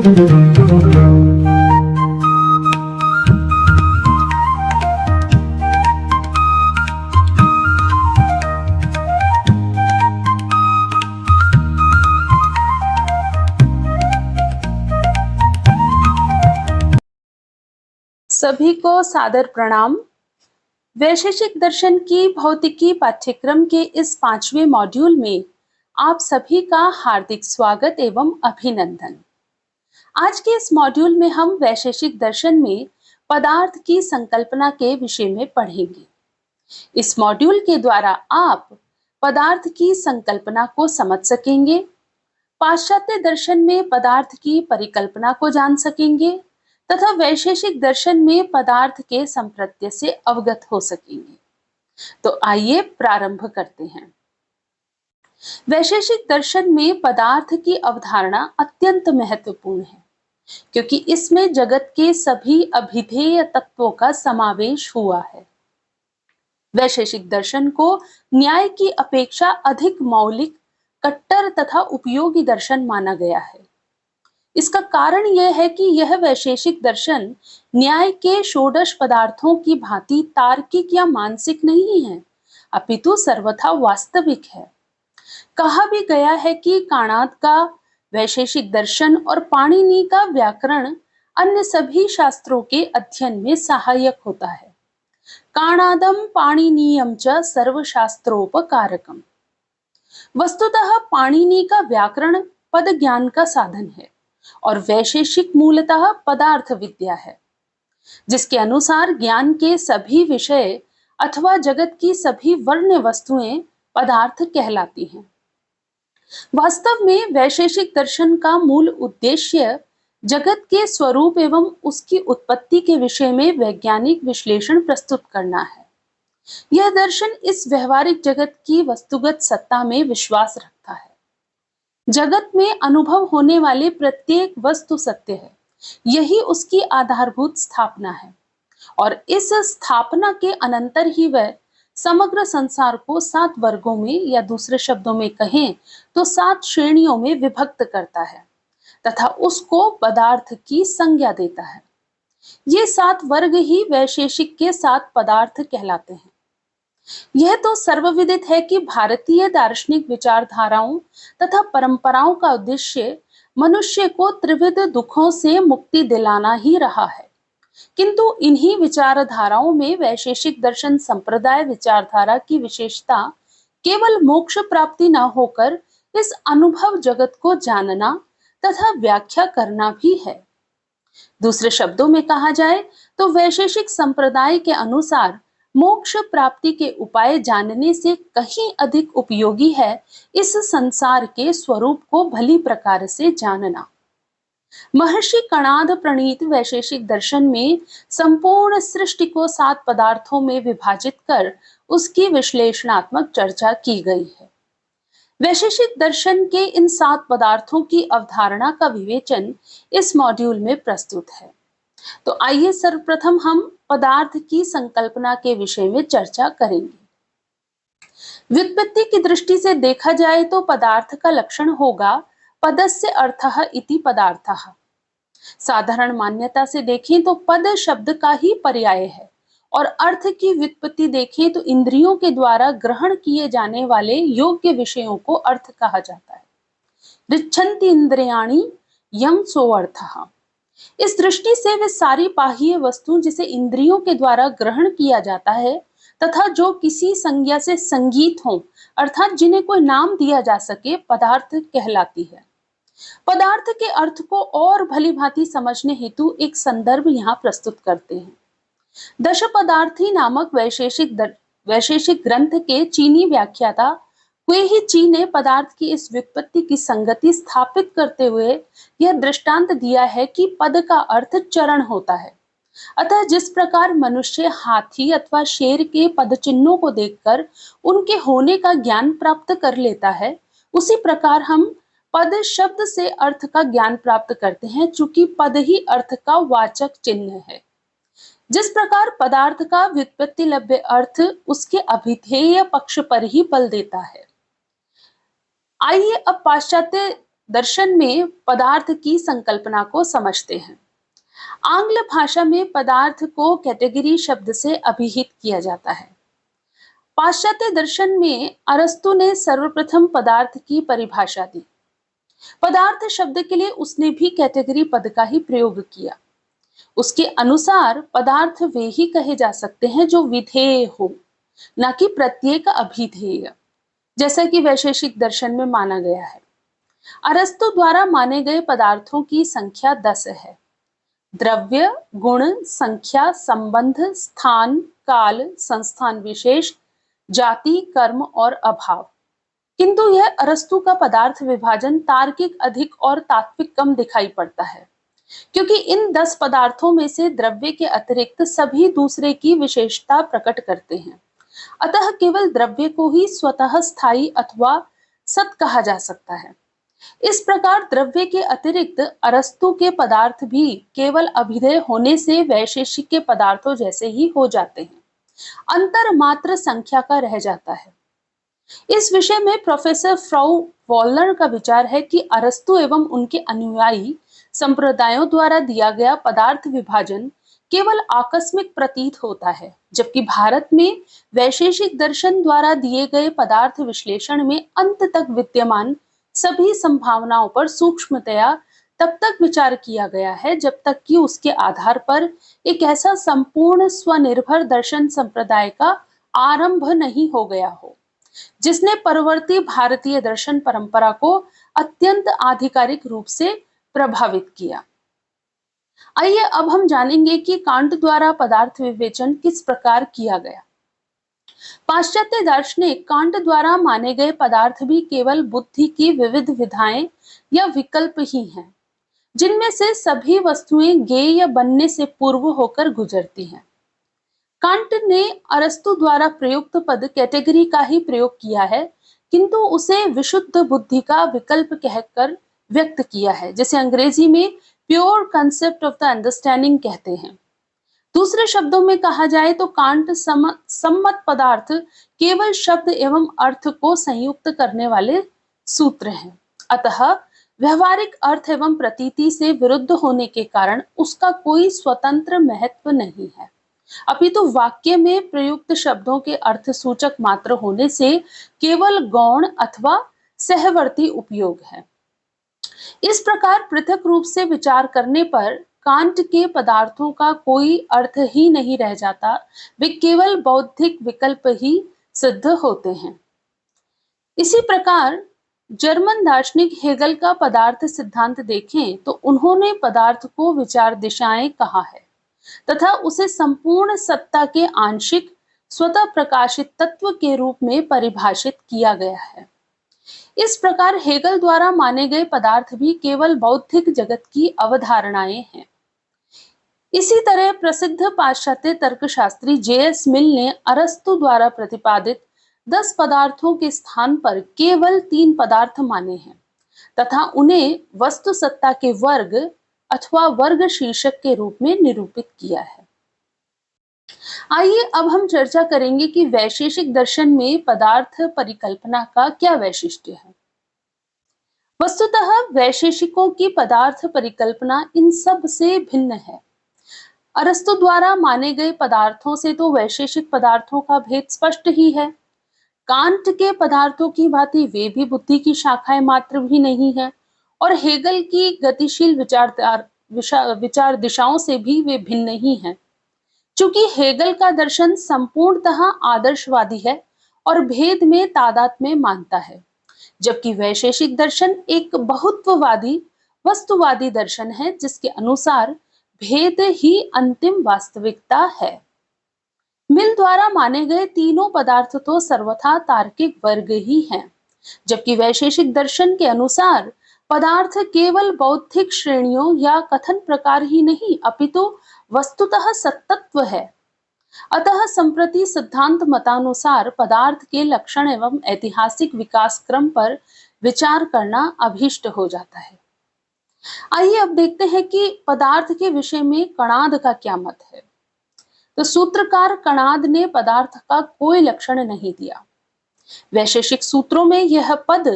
सभी को सादर प्रणाम। वैशेषिक दर्शन की भौतिकी पाठ्यक्रम के इस 5वें मॉड्यूल में आप सभी का हार्दिक स्वागत एवं अभिनंदन। आज के इस मॉड्यूल में हम वैशेषिक दर्शन में पदार्थ की संकल्पना के विषय में पढ़ेंगे। इस मॉड्यूल के द्वारा आप पदार्थ की संकल्पना को समझ सकेंगे, पाश्चात्य दर्शन में पदार्थ की परिकल्पना को जान सकेंगे तथा वैशेषिक दर्शन में पदार्थ के संप्रत्य से अवगत हो सकेंगे। तो आइए प्रारंभ करते हैं। वैशेषिक दर्शन में पदार्थ की अवधारणा अत्यंत महत्वपूर्ण है, क्योंकि इसमें जगत के सभी अभिधेय तत्वों का समावेश हुआ है। वैशेषिक दर्शन को न्याय की अपेक्षा अधिक मौलिक, कट्टर तथा उपयोगी दर्शन माना गया है। इसका कारण यह है कि यह वैशेषिक दर्शन न्याय के षोडश पदार्थों की भांति तार्किक या मानसिक नहीं है, अपितु सर्वथा वास्तविक है। कहा भी गया है कि काणाद का वैशेषिक दर्शन और पाणिनि का व्याकरण अन्य सभी शास्त्रों के अध्ययन में सहायक होता है। काणादम पाणिनीयम च सर्वशास्त्रोपकारकम। वस्तुतः पाणिनि का व्याकरण पद ज्ञान का साधन है और वैशेषिक मूलतः पदार्थ विद्या है, जिसके अनुसार ज्ञान के सभी विषय अथवा जगत की सभी वर्ण वस्तुएं पदार्थ कहलाती हैं। वास्तव में वैशेषिक दर्शन का मूल उद्देश्य जगत के स्वरूप एवं उसकी उत्पत्ति के विषय में वैज्ञानिक विश्लेषण प्रस्तुत करना है। यह दर्शन इस व्यवहारिक जगत की वस्तुगत सत्ता में विश्वास रखता है। जगत में अनुभव होने वाले प्रत्येक वस्तु सत्य है, यही उसकी आधारभूत स्थापना है और इस स्थापना के अनंतर ही वह समग्र संसार को 7 वर्गों में या दूसरे शब्दों में कहें तो 7 श्रेणियों में विभक्त करता है तथा उसको पदार्थ की संज्ञा देता है। ये 7 वर्ग ही वैशेषिक के 7 पदार्थ कहलाते हैं। यह तो सर्वविदित है कि भारतीय दार्शनिक विचारधाराओं तथा परंपराओं का उद्देश्य मनुष्य को त्रिविध दुखों से मुक्ति दिलाना ही रहा है, किंतु इन्हीं विचारधाराओं में वैशेषिक दर्शन संप्रदाय विचारधारा की विशेषता केवल मोक्ष प्राप्ति न होकर इस अनुभव जगत को जानना तथा व्याख्या करना भी है। दूसरे शब्दों में कहा जाए तो वैशेषिक संप्रदाय के अनुसार मोक्ष प्राप्ति के उपाय जानने से कहीं अधिक उपयोगी है इस संसार के स्वरूप को भली प्रकार से जानना। महर्षि कणाद प्रणीत वैशेषिक दर्शन में संपूर्ण सृष्टि को 7 पदार्थों में विभाजित कर उसकी विश्लेषणात्मक चर्चा की गई है। वैशेषिक दर्शन के इन 7 पदार्थों की अवधारणा का विवेचन इस मॉड्यूल में प्रस्तुत है। तो आइए सर्वप्रथम हम पदार्थ की संकल्पना के विषय में चर्चा करेंगे। व्युत्पत्ति की दृष्टि से देखा जाए तो पदार्थ का लक्षण होगा पदस्य अर्थः इति पदार्थः। साधारण मान्यता से देखें तो पद शब्द का ही पर्याय है और अर्थ की व्युत्पत्ति देखें तो इंद्रियों के द्वारा ग्रहण किए जाने वाले योग्य विषयों को अर्थ कहा जाता है। ऋच्छन्ति इंद्रियाणि यं सोऽर्थः। इस दृष्टि से वे सारी बाह्य वस्तु जिसे इंद्रियों के द्वारा ग्रहण किया जाता है तथा जो किसी संज्ञा से संगीत हो अर्थात जिन्हें कोई नाम दिया जा सके पदार्थ कहलाती है। पदार्थ के अर्थ को और भली भांति समझने हेतु एक संदर्भ यहाँ प्रस्तुत करते हैं। दश पदार्थी नामक वैशेषिक ग्रंथ के चीनी व्याख्याता ही ची ने पदार्थ की इस व्युत्पत्ति की संगति स्थापित करते हुए यह दृष्टांत दिया है कि पद का अर्थ चरण होता है। अतः जिस प्रकार मनुष्य हाथी अथवा शेर के पद चिन्हों को देखकर उनके होने का ज्ञान प्राप्त कर लेता है, उसी प्रकार हम पद शब्द से अर्थ का ज्ञान प्राप्त करते हैं, चूंकि पद ही अर्थ का वाचक चिन्ह है। जिस प्रकार पदार्थ का व्युत्पत्ति लभ्य अर्थ उसके अभिधेय पक्ष पर ही बल देता है। आइए अब पाश्चात्य दर्शन में पदार्थ की संकल्पना को समझते हैं। आंग्ल भाषा में पदार्थ को कैटेगरी शब्द से अभिहित किया जाता है। पाश्चात्य दर्शन में अरस्तु ने सर्वप्रथम पदार्थ की परिभाषा दी। पदार्थ शब्द के लिए उसने भी कैटेगरी पद का ही प्रयोग किया। उसके अनुसार पदार्थ वे ही कहे जा सकते हैं जो विधेय हो, न कि प्रत्येक अभिधेय, जैसा कि वैशेषिक दर्शन में माना गया है। अरस्तु द्वारा माने गए पदार्थों की संख्या 10 है। द्रव्य, गुण, संख्या, संबंध, स्थान, काल, संस्थान विशेष, जाति, कर्म और अभाव। किंतु यह अरस्तु का पदार्थ विभाजन तार्किक अधिक और तात्विक कम दिखाई पड़ता है, क्योंकि इन 10 पदार्थों में से द्रव्य के अतिरिक्त सभी दूसरे की विशेषता प्रकट करते हैं। अतः केवल द्रव्य को ही स्वतः स्थायी अथवा सत कहा जा सकता है। इस प्रकार द्रव्य के अतिरिक्त अरस्तु के पदार्थ भी केवल अभिधेय होने से वैशेषिक के पदार्थों जैसे ही हो जाते हैं। अंतर मात्र संख्या का रह जाता है। इस विषय में प्रोफेसर फ्राउ वॉलर का विचार है कि अरस्तु एवं उनके अनुयायी संप्रदायों द्वारा दिया गया पदार्थ विभाजन केवल आकस्मिक प्रतीत होता है, जबकि भारत में वैशेषिक दर्शन द्वारा दिए गए पदार्थ विश्लेषण में अंत तक विद्यमान सभी संभावनाओं पर सूक्ष्मतया तब तक विचार किया गया है जब तक कि उसके आधार पर एक ऐसा संपूर्ण स्वनिर्भर दर्शन संप्रदाय का आरंभ नहीं हो गया हो, जिसने परवर्ती भारतीय दर्शन परंपरा को अत्यंत आधिकारिक रूप से प्रभावित किया। आइए अब हम जानेंगे कि कांट द्वारा पदार्थ विवेचन किस प्रकार किया गया। पाश्चात्य दार्शनिक कांट द्वारा माने गए पदार्थ भी केवल बुद्धि की विविध विधाएं या विकल्प ही हैं, जिनमें से सभी वस्तुएं ज्ञेय बनने से पूर्व होकर गुजरती हैं। कांट ने अरस्तु द्वारा प्रयुक्त पद कैटेगरी का ही प्रयोग किया है, किंतु उसे विशुद्ध बुद्धि का विकल्प कहकर व्यक्त किया है, जिसे अंग्रेजी में pure concept of the understanding कहते हैं। दूसरे शब्दों में कहा जाए तो कांट सम्मत पदार्थ केवल शब्द एवं अर्थ को संयुक्त करने वाले सूत्र हैं। अतः व्यवहारिक अर्थ एवं प्रतीति से विरुद्ध होने के कारण उसका कोई स्वतंत्र महत्व नहीं है, अपितु वाक्य में प्रयुक्त शब्दों के अर्थ सूचक मात्र होने से केवल गौण अथवा सहवर्ती उपयोग है। इस प्रकार पृथक रूप से विचार करने पर कांट के पदार्थों का कोई अर्थ ही नहीं रह जाता, वे केवल बौद्धिक विकल्प ही सिद्ध होते हैं। इसी प्रकार जर्मन दार्शनिक हेगल का पदार्थ सिद्धांत देखें तो उन्होंने पदार्थ को विचार दिशाएं कहा है तथा उसे संपूर्ण सत्ता के आंशिक स्वतः प्रकाशित तत्व के रूप में परिभाषित किया गया है। इस प्रकार हेगल द्वारा माने गए पदार्थ भी केवल बौद्धिक जगत की अवधारणाएं हैं। इसी तरह प्रसिद्ध पाश्चात्य तर्कशास्त्री जे.एस. मिल ने अरस्तु द्वारा प्रतिपादित 10 पदार्थों के स्थान पर केवल 3 पदार्थ माने हैं तथा उन्हें वस्तु सत्ता के वर्ग अथवा वर्ग शीर्षक के रूप में निरूपित किया है। आइए अब हम चर्चा करेंगे कि वैशेषिक दर्शन में पदार्थ परिकल्पना का क्या वैशिष्ट्य है। वस्तुतः वैशेषिकों की पदार्थ परिकल्पना इन सब से भिन्न है। अरस्तु द्वारा माने गए पदार्थों से तो वैशेषिक पदार्थों का भेद स्पष्ट ही है। कांट के पदार्थों की भांति वे भी बुद्धि की शाखाएं मात्र भी नहीं है और हेगल की गतिशील विचार दिशाओं से भी वे भिन्न ही हैं। चूंकि हेगल का दर्शन संपूर्णतः आदर्शवादी है और भेद में तादात्म्य मानता है, जबकि वैशेषिक दर्शन एक बहुत्ववादी वस्तुवादी दर्शन है जिसके अनुसार भेद ही अंतिम वास्तविकता है। मिल द्वारा माने गए तीनों पदार्थ तो सर्वथा तार्किक वर्ग ही हैं, जबकि वैशेषिक दर्शन के अनुसार पदार्थ केवल बौद्धिक श्रेणियों या कथन प्रकार ही नहीं अपितु वस्तुतः सत्तत्व है। अतः संप्रति सिद्धांत मतानुसार पदार्थ के लक्षण एवं ऐतिहासिक विकास क्रम पर विचार करना अभीष्ट हो जाता है। आइए अब देखते हैं कि पदार्थ के विषय में कणाद का क्या मत है। तो सूत्रकार कणाद ने पदार्थ का कोई लक्षण नहीं दिया। वैशेषिक सूत्रों में यह पद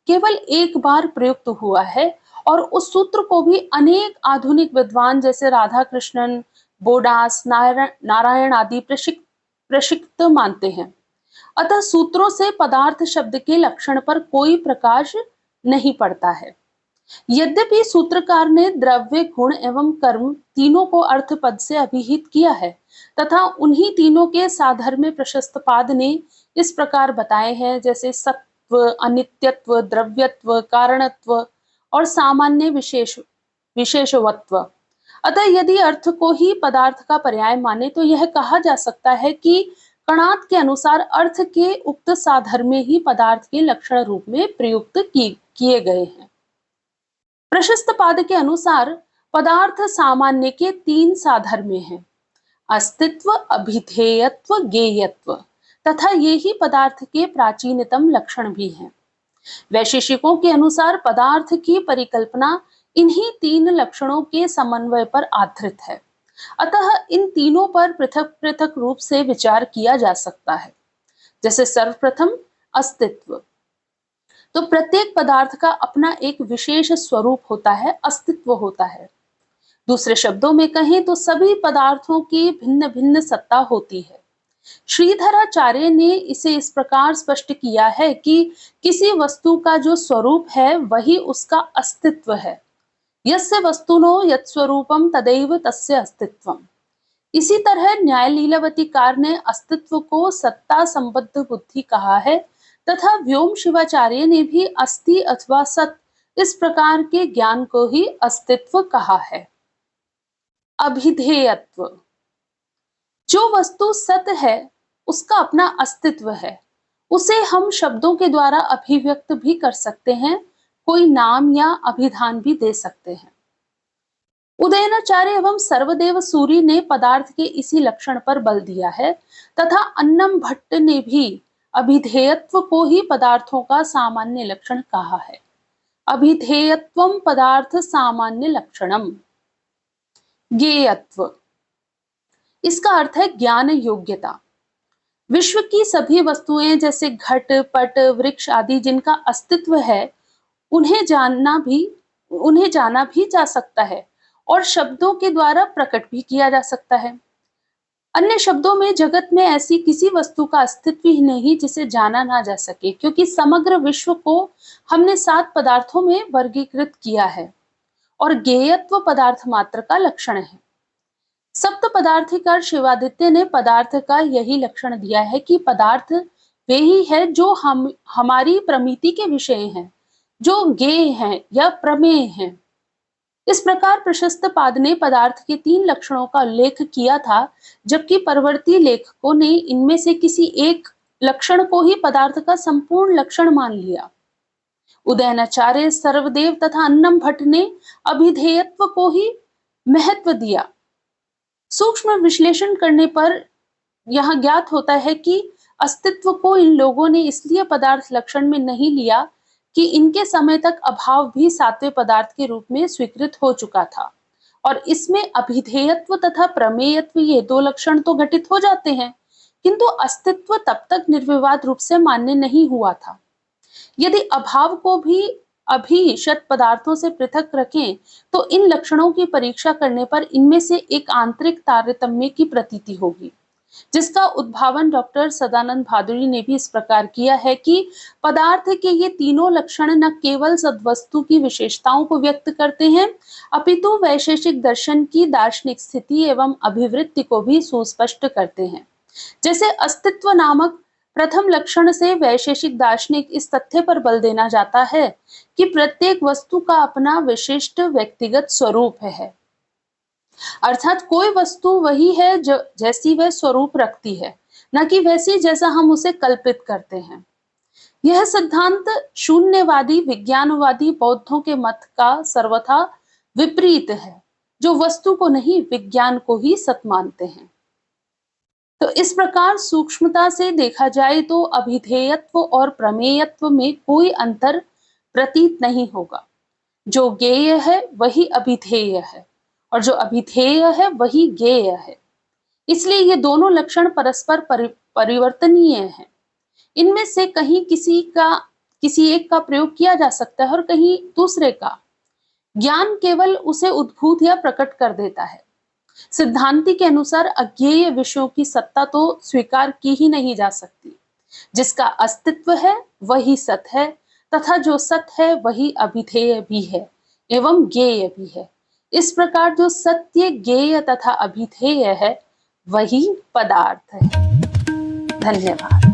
केवल एक बार प्रयुक्त हुआ है और उस सूत्र को भी अनेक आधुनिक विद्वान जैसे राधा कृष्णन, बोडास, नारायण आदि प्रशिक्त मानते हैं। अतः सूत्रों से पदार्थ शब्द के लक्षण पर कोई प्रकाश नहीं पड़ता है। यद्यपि सूत्रकार ने द्रव्य, गुण एवं कर्म तीनों को अर्थ पद से अभिहित किया है तथा उन्हीं तीनों के साधर्म्य प्रशस्त पाद ने इस प्रकार बताए हैं, जैसे सत्व, अनित्यत्व, द्रव्यत्व, कारणत्व और सामान्य विशेषवत्व। अतः यदि अर्थ को ही पदार्थ का पर्याय माने तो यह कहा जा सकता है कि कणाद के अनुसार अर्थ के उक्त साधर्म्य ही पदार्थ के लक्षण रूप में प्रयुक्त किए गए हैं। प्रशस्त पाद के अनुसार पदार्थ सामान्य के तीन साधर्म्य हैं: अस्तित्व, अभिधेयत्व, गेयत्व, तथा ये ही पदार्थ के प्राचीनतम लक्षण भी हैं। वैशेषिकों के अनुसार पदार्थ की परिकल्पना इन्हीं तीन लक्षणों के समन्वय पर आधारित है। अतः इन तीनों पर पृथक पृथक रूप से विचार किया जा सकता है। जैसे सर्वप्रथम अस्तित्व, तो प्रत्येक पदार्थ का अपना एक विशेष स्वरूप होता है, अस्तित्व होता है। दूसरे शब्दों में कहें तो सभी पदार्थों की भिन्न भिन्न सत्ता होती है। श्रीधराचार्य ने इसे इस प्रकार स्पष्ट किया है कि किसी वस्तु का जो स्वरूप है वही उसका अस्तित्व है। यस्य वस्तुनो यत् स्वरूपम तदैव तस्य अस्तित्वम। इसी तरह न्याय लीलावतीकार ने अस्तित्व को सत्ता संबद्ध बुद्धि कहा है तथा व्योम शिवाचार्य ने भी अस्ति अथवा सत इस प्रकार के ज्ञान को ही अस्तित्व कहा है। अभिधेयत्व, जो वस्तु सत है उसका अपना अस्तित्व है, उसे हम शब्दों के द्वारा अभिव्यक्त भी कर सकते हैं, कोई नाम या अभिधान भी दे सकते हैं। उदयनाचार्य एवं सर्वदेव सूरी ने पदार्थ के इसी लक्षण पर बल दिया है तथा अन्नम भट्ट ने भी अभिधेयत्व को ही पदार्थों का सामान्य लक्षण कहा है। अभिधेयत्वम पदार्थ सामान्य लक्षणम। गेयत्व, इसका अर्थ है ज्ञान योग्यता। विश्व की सभी वस्तुएं जैसे घट, पट, वृक्ष आदि जिनका अस्तित्व है उन्हें जाना भी जा सकता है और शब्दों के द्वारा प्रकट भी किया जा सकता है। अन्य शब्दों में जगत में ऐसी किसी वस्तु का अस्तित्व ही नहीं जिसे जाना ना जा सके, क्योंकि समग्र विश्व को हमने 7 पदार्थों में वर्गीकृत किया है और गेयत्व पदार्थ मात्र का लक्षण है। सप्त पदार्थिकार शिवादित्य ने पदार्थ का यही लक्षण दिया है कि पदार्थ वे ही है जो हमारी प्रमिति के विषय हैं, जो गेय हैं या प्रमेय हैं। इस प्रकार प्रशस्त पाद ने पदार्थ के 3 लक्षणों का उल्लेख किया था, जबकि परवर्ती लेखकों ने इनमें से किसी एक लक्षण को ही पदार्थ का संपूर्ण लक्षण मान लिया। उदयनाचार्य, सर्वदेव तथा अन्नम भट्ट ने अभिधेयत्व को ही महत्व दिया। सूक्ष्म विश्लेषण करने पर यह ज्ञात होता है कि अस्तित्व को इन लोगों ने इसलिए पदार्थ लक्षण में नहीं लिया कि इनके समय तक अभाव भी 7वें पदार्थ के रूप में स्वीकृत हो चुका था और इसमें अभिधेयत्व तथा प्रमेयत्व ये 2 लक्षण तो घटित हो जाते हैं, किंतु अस्तित्व तब तक निर्विवाद रूप से मान्य नहीं हुआ था। यदि अभाव को भी अभी शत पदार्थों से पृथक रखें तो इन लक्षणों की परीक्षा करने पर इनमें से एक आंतरिक तारतम्य की प्रतीति होगी, जिसका उद्भावन डॉक्टर सदानंद भादुड़ी ने भी इस प्रकार किया है कि पदार्थ के ये तीनों लक्षण न केवल सद्वस्तु की विशेषताओं को व्यक्त करते हैं, अपितु वैशेषिक दर्शन की दार्शनिक स्थिति एवं अभिवृत्ति को भी सुस्पष्ट करते हैं। जैसे अस्तित्व नामक प्रथम लक्षण से वैशेषिक दार्शनिक इस तथ्य पर बल देना जाता है कि प्रत्येक वस्तु का अपना विशिष्ट व्यक्तिगत स्वरूप है, अर्थात कोई वस्तु वही है जो जैसी वह स्वरूप रखती है, न कि वैसी जैसा हम उसे कल्पित करते हैं। यह सिद्धांत शून्यवादी विज्ञानवादी बौद्धों के मत का सर्वथा विपरीत है, जो वस्तु को नहीं विज्ञान को ही सत मानते हैं। तो इस प्रकार सूक्ष्मता से देखा जाए तो अभिधेयत्व और प्रमेयत्व में कोई अंतर प्रतीत नहीं होगा। जो गेय है वही अभिधेय है और जो अभिधेय है वही गेय है। इसलिए ये दोनों लक्षण परस्पर परिवर्तनीय हैं। इनमें से कहीं किसी एक का प्रयोग किया जा सकता है और कहीं दूसरे का। ज्ञान केवल उसे उद्भूत या प्रकट कर देता है। सिद्धांति के अनुसार अज्ञेय विषयों की सत्ता तो स्वीकार की ही नहीं जा सकती। जिसका अस्तित्व है वही सत है, तथा जो सत है वही अभिधेय भी है एवं ज्ञेय भी है। इस प्रकार जो सत्य, ज्ञेय तथा अभिधेय है वही पदार्थ है। धन्यवाद।